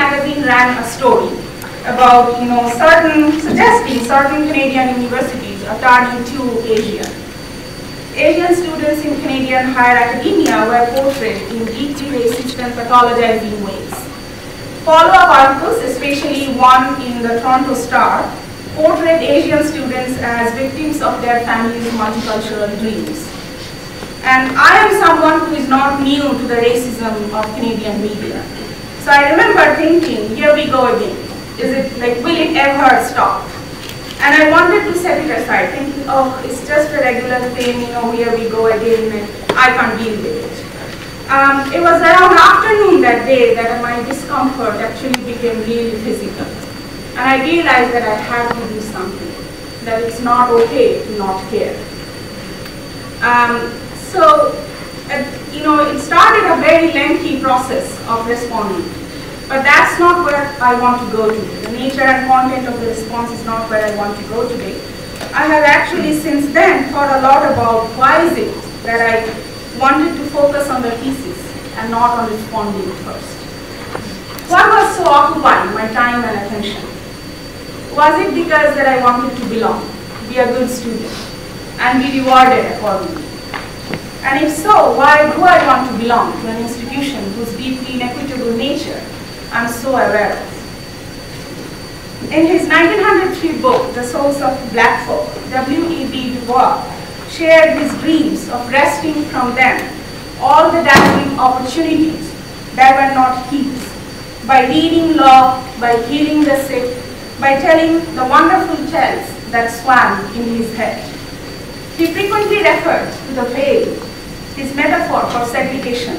magazine ran a story about, suggesting certain Canadian universities are turning too Asian. Asian students in Canadian higher academia were portrayed in deeply racist and pathologizing ways. Follow-up articles, especially one in the Toronto Star, portrayed Asian students as victims of their families' multicultural dreams. And I am someone who is not new to the racism of Canadian media. So I remember thinking, here we go again. Is it like, will it ever stop? And I wanted to set it aside, thinking, oh, it's just a regular thing, here we go again, and I can't deal with it. It was around afternoon that day that my discomfort actually became really physical. And I realized that I had to do something, that it's not okay to not care. It started a very lengthy process of responding. But that's not where I want to go today. The nature and content of the response is not where I want to go today. I have actually since then thought a lot about why is it that I wanted to focus on the thesis and not on responding first. What was so occupying my time and attention? Was it because that I wanted to belong, be a good student, and be rewarded accordingly? And if so, why do I want to belong to an institution whose deeply inequitable nature I'm so aware of? In his 1903 book, The Souls of Black Folk, W.E.B. Du Bois shared his dreams of wresting from them all the dazzling opportunities that were not his, by reading law, by healing the sick, by telling the wonderful tales that swam in his head. He frequently referred to the veil, his metaphor for segregation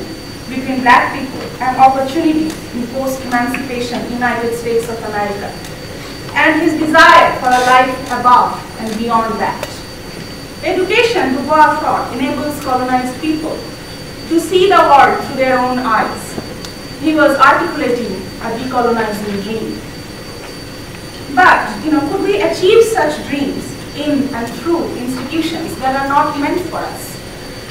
between black people and opportunities in post-emancipation United States of America, and his desire for a life above and beyond that. Education, Du Bois thought, enables colonized people to see the world through their own eyes. He was articulating a decolonizing dream. But, could we achieve such dreams in and through institutions that are not meant for us,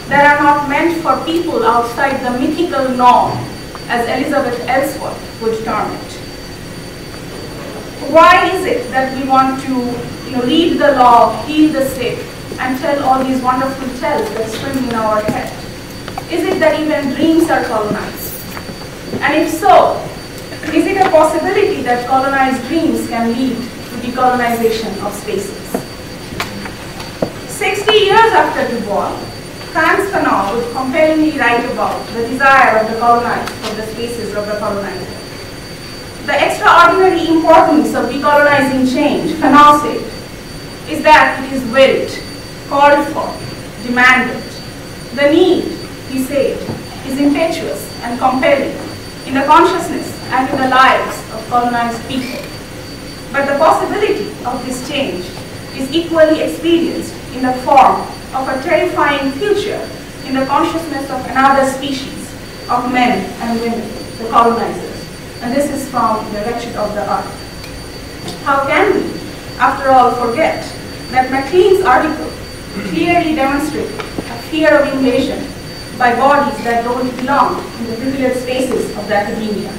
that are not meant for people outside the mythical norm, as Elizabeth Ellsworth would term it? Why is it that we want to read the law, heal the sick, and tell all these wonderful tales that swim in our head? Is it that even dreams are colonized? And if so, is it a possibility that colonized dreams can lead to decolonization of spaces? 60 years after Du Bois, Frantz Fanon would compellingly write about the desire of the colonized for the spaces of the colonizer. The extraordinary importance of decolonizing change, Fanon said, is that it is willed, called for, demanded. The need, he said, is impetuous and compelling in the consciousness and in the lives of colonized people. But the possibility of this change is equally experienced in the form of a terrifying future in the consciousness of another species of men and women, the colonizers. And this is from The Wretched of the Earth. How can we, after all, forget that MacLean's article clearly demonstrated a fear of invasion by bodies that don't belong in the privileged spaces of the academia?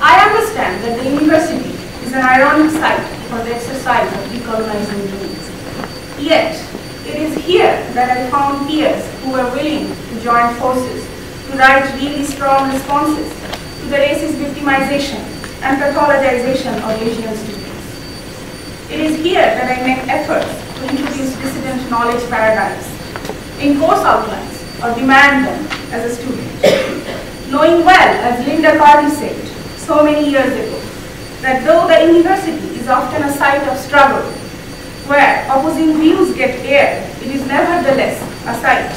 I understand that the university is an ironic site for the exercise of decolonizing dreams. Yet, it is here that I found peers who were willing to join forces to write really strong responses to the racist victimization and pathologization of Asian students. It is here that I make efforts to introduce dissident knowledge paradigms in course outlines or demand them as a student, knowing well, as Linda Carty said so many years ago, that though the university is often a site of struggle, where opposing views get aired, it is nevertheless a site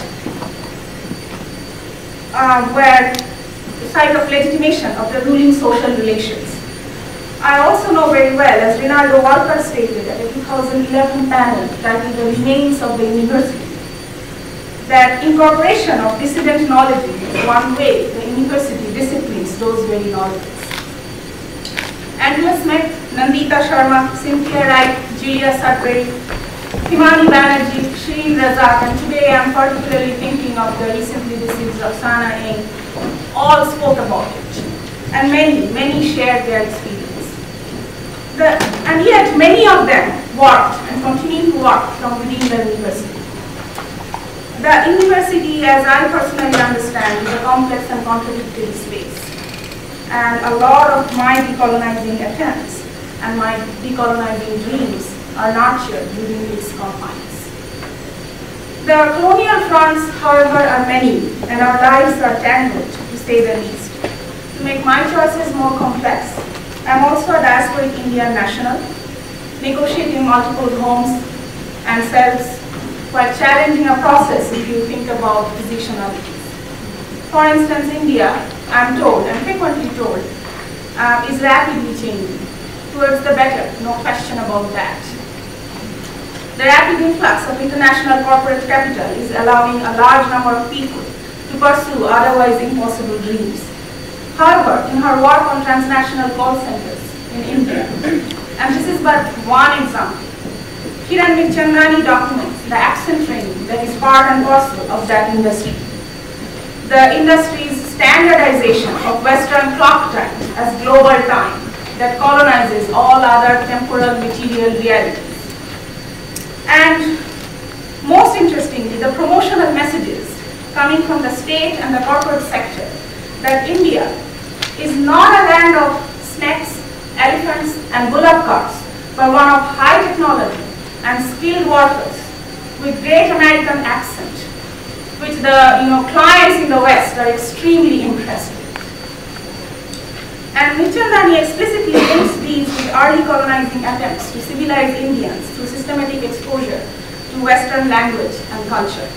the site of legitimation of the ruling social relations. I also know very well, as Rinaldo Walker stated at a 2011 panel titled The Remains of the University, that incorporation of dissident knowledge is one way the university disciplines those very knowledges. Angela Smith, Nandita Sharma, Cynthia Wright, Julia Sudbury, Himani Banerjee, Shireen Razak, and today I am particularly thinking of the recently deceased Roxana Ng, all spoke about it. and many shared their experience. And yet many of them worked and continue to work from within the university. The university, as I personally understand, is a complex and contradictory space. And a lot of my decolonizing attempts and my decolonizing dreams are nurtured within its confines. The colonial fronts, however, are many, and our lives are tangled, to say the least. To make my choices more complex, I am also a diasporic Indian national, negotiating multiple homes and selves, while challenging a process if you think about positionalities. For instance, India, I am told, and frequently told, is rapidly changing towards the better, no question about that. The rapid influx of international corporate capital is allowing a large number of people to pursue otherwise impossible dreams. However, in her work on transnational call centers in India, and this is but one example, Kiran Michandani documents the accent training that is part and parcel of that industry. The industry's standardization of Western clock time as global time that colonizes all other temporal material realities. And most interestingly, the promotional messages coming from the state and the corporate sector that India is not a land of snakes, elephants, and bullock carts, but one of high technology and skilled workers with great American accent, which the clients in the West are extremely impressed with. And Michandani explicitly links these with early colonizing attempts to civilize Indians through systematic exposure to Western language and culture.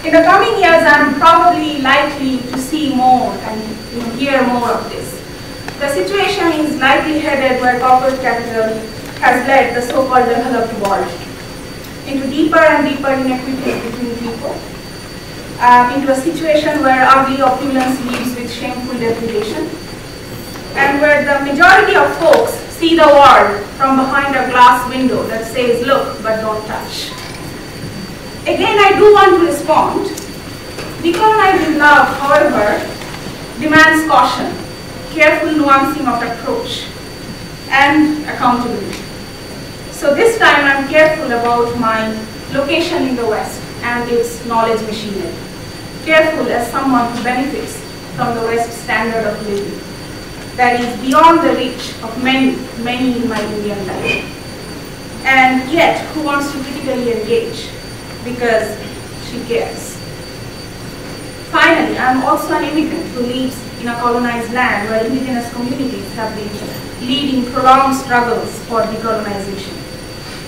In the coming years, I'm probably likely to see more and hear more of this. The situation is likely headed where corporate capital has led the so-called developed world into deeper and deeper inequities between people, into a situation where ugly opulence leaves with shameful depredation, and where the majority of folks see the world from behind a glass window that says, look, but don't touch. Again, I do want to respond. Decolonizing love, however, demands caution, careful nuancing of approach, and accountability. So this time I'm careful about my location in the West and its knowledge machinery. Careful as someone who benefits from the West standard of living that is beyond the reach of many in my Indian life, and yet who wants to critically engage because she cares. Finally, I'm also an immigrant who lives in a colonized land where indigenous communities have been leading prolonged struggles for decolonization.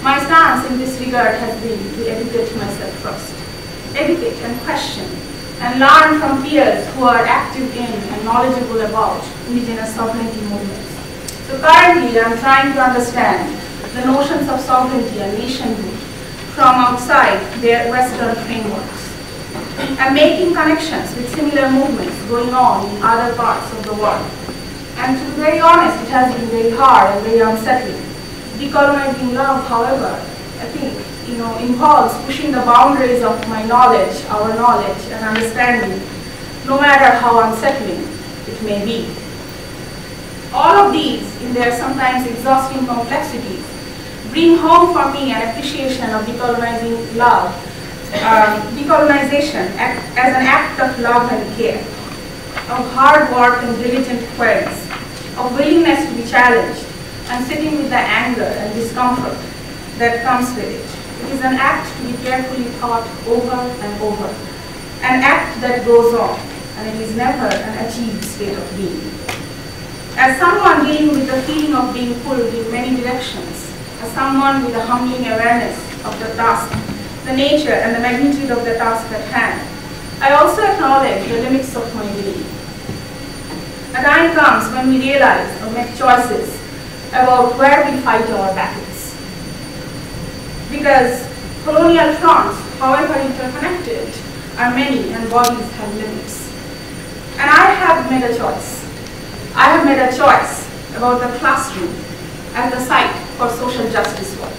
My stance in this regard has been to educate myself first. Educate and question and learn from peers who are active in and knowledgeable about indigenous sovereignty movements. So currently I'm trying to understand the notions of sovereignty and nationhood from outside their Western frameworks. I'm making connections with similar movements going on in other parts of the world. And to be very honest, it has been very hard and very unsettling. Decolonizing love, however, I think, involves pushing the boundaries of my knowledge, our knowledge and understanding, no matter how unsettling it may be. All of these, in their sometimes exhausting complexities, bring home for me an appreciation of decolonizing love, decolonization as an act of love and care, of hard work and diligent queries, of willingness to be challenged, and sitting with the anger and discomfort that comes with it. It is an act to be carefully thought over and over, an act that goes on, and it is never an achieved state of being. As someone dealing with the feeling of being pulled in many directions, as someone with a humbling awareness of the task, the nature and the magnitude of the task at hand, I also acknowledge the limits of my being. A time comes when we realize or make choices about where we fight our battles. Because colonial fronts, however interconnected, are many and bodies have limits. And I have made a choice. I have made a choice about the classroom as the site for social justice work.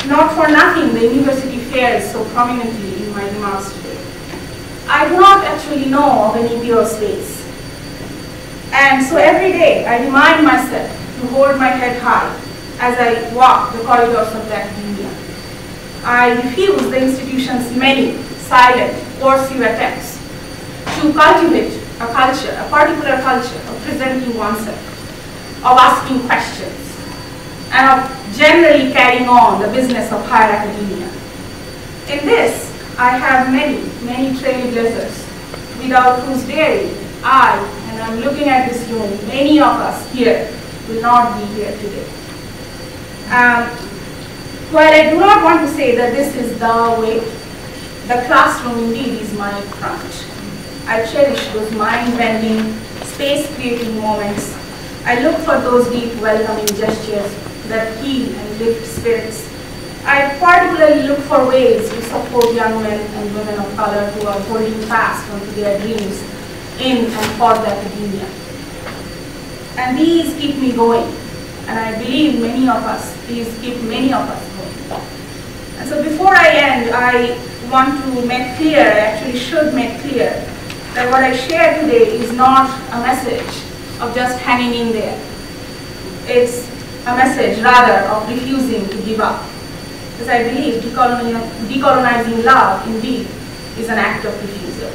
Not for nothing, the university fares so prominently in my remarks today. I do not actually know of any pure space. And so every day I remind myself to hold my head high as I walk the corridors of the academia. I refuse the institution's many silent, coercive attempts to cultivate a culture, a particular culture of presenting oneself, of asking questions, and of generally carrying on the business of higher academia. In this, I have many, many trailblazers without whose daring and I'm looking at this room, many of us here will not be here today. While I do not want to say that this is the way, the classroom indeed is my front. I cherish those mind-bending, space-creating moments. I look for those deep, welcoming gestures that heal and lift spirits. I particularly look for ways to support young men and women of color who are holding fast onto their dreams in and for the academia. And these keep me going. And I believe many of us, these keep many of us going. And so before I end, I want to make clear, I actually should make clear, that what I share today is not a message of just hanging in there. It's a message rather of refusing to give up. Because I believe decolonizing love indeed is an act of refusal.